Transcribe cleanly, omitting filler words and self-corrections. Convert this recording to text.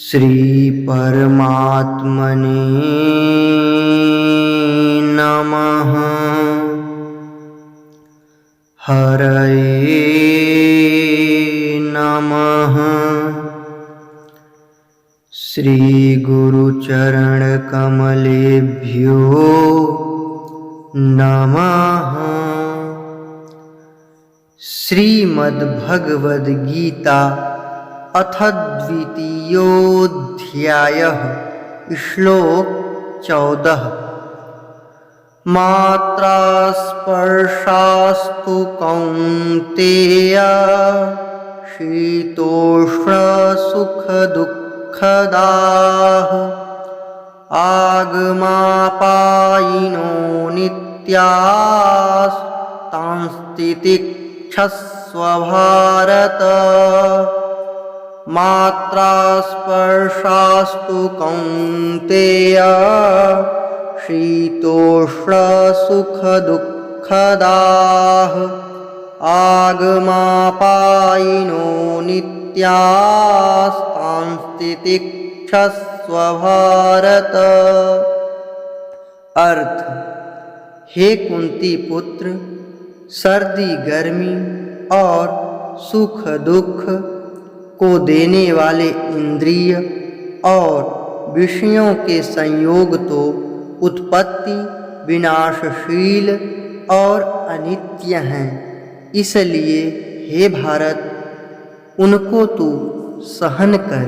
श्री परमात्मने नमः। हरये नमः। श्री गुरुचरण कमलेभ्यो नमः। श्रीमद् भगवद गीता अथ द्वितीयोऽध्यायः श्लोक 14। मात्रा स्पर्शास्तु कौन्तेय शीतोष्ण सुख दुःखदाः आगमापायिनो नित्यास्तांस्तितिक्षस्व भारत। मात्रा स्पर्शास्तु कौन्तेय शीतोष्ण सुख दुःखदाः आगमापायिनो नित्यास्तांस्तितिक्षस्व भारत। अर्थ: हे कुंती पुत्र, सर्दी गर्मी और सुख दुख को देने वाले इंद्रिय और विषयों के संयोग तो उत्पत्ति विनाशशील और अनित्य हैं, इसलिए हे भारत, उनको तू सहन कर।